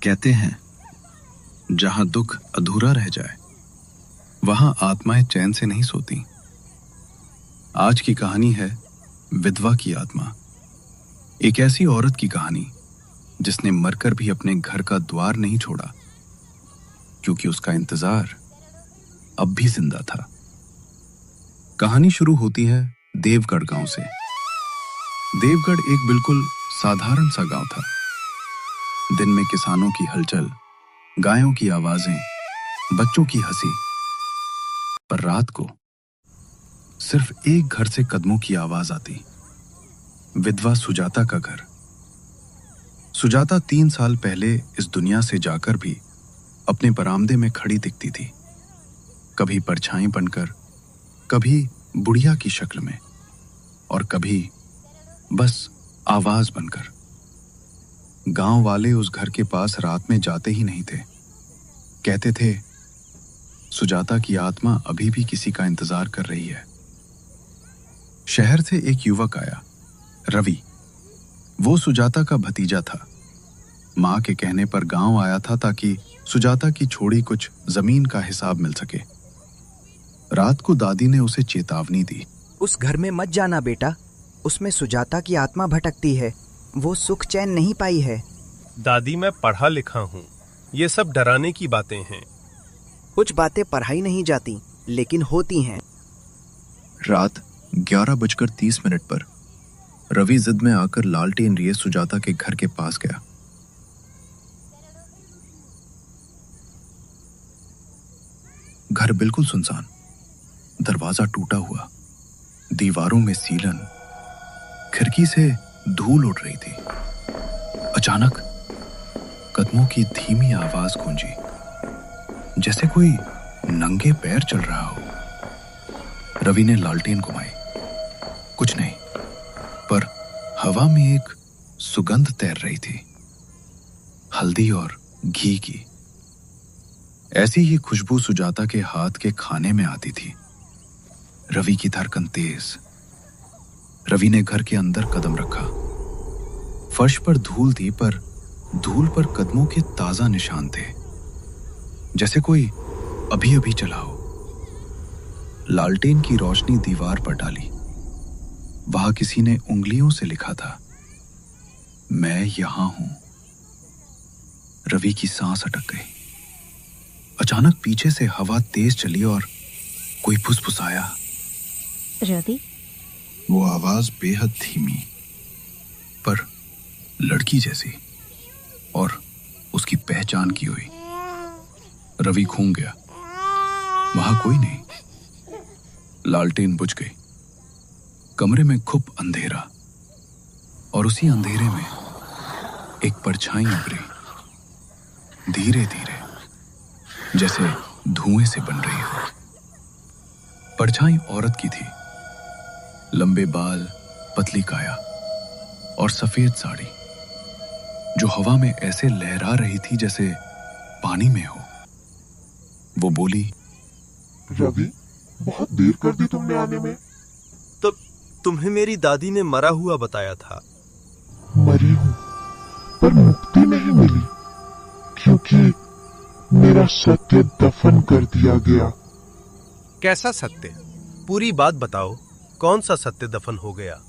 कहते हैं जहां दुख अधूरा रह जाए वहां आत्माएं चैन से नहीं सोती। आज की कहानी है विधवा की आत्मा। एक ऐसी औरत की कहानी जिसने मरकर भी अपने घर का द्वार नहीं छोड़ा, क्योंकि उसका इंतजार अब भी जिंदा था। कहानी शुरू होती है देवगढ़ गांव से। देवगढ़ एक बिल्कुल साधारण सा गांव था। दिन में किसानों की हलचल, गायों की आवाजें, बच्चों की हंसी। पर रात को सिर्फ एक घर से कदमों की आवाज आती, विधवा सुजाता का घर। सुजाता 3 साल पहले इस दुनिया से जाकर भी अपने बरामदे में खड़ी दिखती थी, कभी परछाई बनकर, कभी बुढ़िया की शक्ल में, और कभी बस आवाज बनकर। गांव वाले उस घर के पास रात में जाते ही नहीं थे। कहते थे सुजाता की आत्मा अभी भी किसी का इंतजार कर रही है। शहर से एक युवक आया, रवि। वो सुजाता का भतीजा था। मां के कहने पर गांव आया था ताकि सुजाता की छोड़ी कुछ जमीन का हिसाब मिल सके। रात को दादी ने उसे चेतावनी दी, उस घर में मत जाना बेटा, उसमें सुजाता की आत्मा भटकती है, वो सुख चैन नहीं पाई है। दादी मैं पढ़ा लिखा हूँ, ये सब डराने की बातें हैं। कुछ बातें पढ़ाई नहीं जाती लेकिन होती हैं। रात 11:30 पर रवि जिद में आकर लालटेन लिए सुजाता के घर के पास गया। घर बिल्कुल सुनसान, दरवाजा टूटा हुआ, दीवारों में सीलन, खिड़की से धूल उड़ रही थी। अचानक कदमों की धीमी आवाज गूंजी, जैसे कोई नंगे पैर चल रहा हो। रवि ने लालटेन घुमाई, कुछ नहीं, पर हवा में एक सुगंध तैर रही थी, हल्दी और घी की। ऐसी ही खुशबू सुजाता के हाथ के खाने में आती थी। रवि की धड़कन तेज। रवि ने घर के अंदर कदम रखा। फर्श पर धूल थी, पर धूल पर कदमों के ताजा निशान थे, जैसे कोई अभी अभी चला हो। लालटेन की रोशनी दीवार पर डाली। वहां किसी ने उंगलियों से लिखा था, मैं यहां हूं। रवि की सांस अटक गई। अचानक पीछे से हवा तेज चली और कोई फुसफुसाया, रवि। वो आवाज बेहद धीमी, पर लड़की जैसी, और उसकी पहचान की हुई। रवि घूम गया। वहां कोई नहीं। लालटेन बुझ गई। कमरे में खूब अंधेरा, और उसी अंधेरे में एक परछाई उभरी, धीरे धीरे, जैसे धुएं से बन रही हो। परछाई औरत की थी, लंबे बाल, पतली काया और सफेद साड़ी, जो हवा में ऐसे लहरा रही थी जैसे पानी में हो। वो बोली, रवि, बहुत देर कर दी तुमने आने में। तो तुम्हें मेरी दादी ने मरा हुआ बताया था। मरी हूं, पर मुक्ति नहीं मिली, क्योंकि मेरा सत्य दफन कर दिया गया। कैसा सत्य? पूरी बात बताओ, कौन सा सत्य दफन हो गया?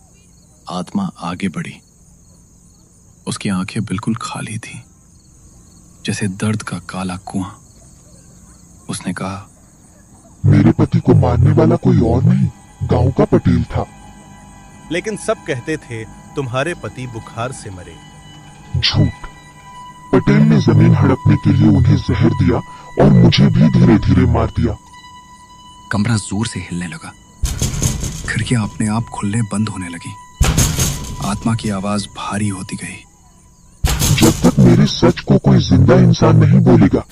आत्मा आगे बढ़ी। उसकी आंखें बिल्कुल खाली थी, जैसे दर्द का काला कुआं। उसने कहा, मेरे पति को मारने वाला कोई और नहीं, गांव का पटेल था। लेकिन सब कहते थे तुम्हारे पति बुखार से मरे। झूठ। पटेल ने जमीन हड़पने के लिए उन्हें जहर दिया और मुझे भी धीरे धीरे मार दिया। कमरा जोर से हिलने लगा। खिड़कियां अपने आप खुलने बंद होने लगी। आत्मा की आवाज भारी होती गई। जब तक मेरे सच को कोई जिंदा इंसान नहीं बोलेगा,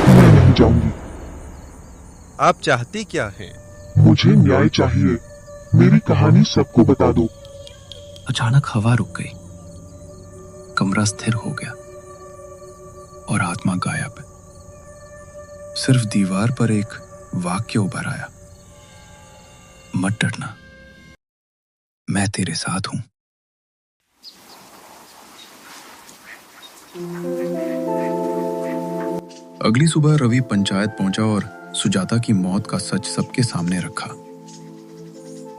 मैं नहीं जाऊंगी। आप चाहती क्या हैं? मुझे न्याय चाहिए। मेरी कहानी सबको बता दो। अचानक हवा रुक गई। कमरा स्थिर हो गया और आत्मा गायब। सिर्फ दीवार पर एक वाक्य उभर आया, मत डरना, मैं तेरे साथ हूं। अगली सुबह रवि पंचायत पहुंचा और सुजाता की मौत का सच सबके सामने रखा।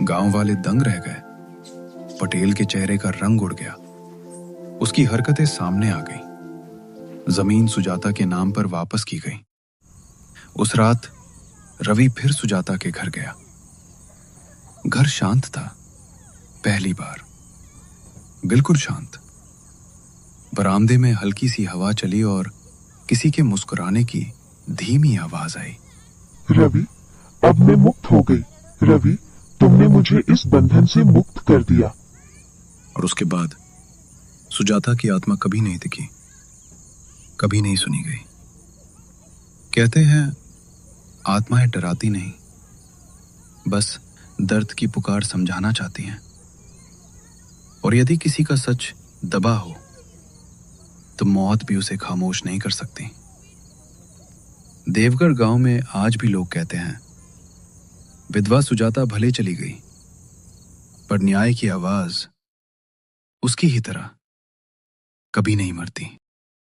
गांव वाले दंग रह गए। पटेल के चेहरे का रंग उड़ गया। उसकी हरकतें सामने आ गईं। जमीन सुजाता के नाम पर वापस की गई। उस रात रवि फिर सुजाता के घर गया। घर शांत था, पहली बार, बिल्कुल शांत। बरामदे में हल्की सी हवा चली और किसी के मुस्कुराने की धीमी आवाज आई। रवि, अब मैं मुक्त हो गई। रवि, तुमने मुझे इस बंधन से मुक्त कर दिया। और उसके बाद सुजाता की आत्मा कभी नहीं दिखी, कभी नहीं सुनी गई। कहते हैं आत्माएं डराती नहीं, बस दर्द की पुकार समझाना चाहती हैं। और यदि किसी का सच दबा हो तो मौत भी उसे खामोश नहीं कर सकती। देवगढ़ गांव में आज भी लोग कहते हैं विधवा सुजाता भले चली गई, पर न्याय की आवाज उसकी ही तरह कभी नहीं मरती।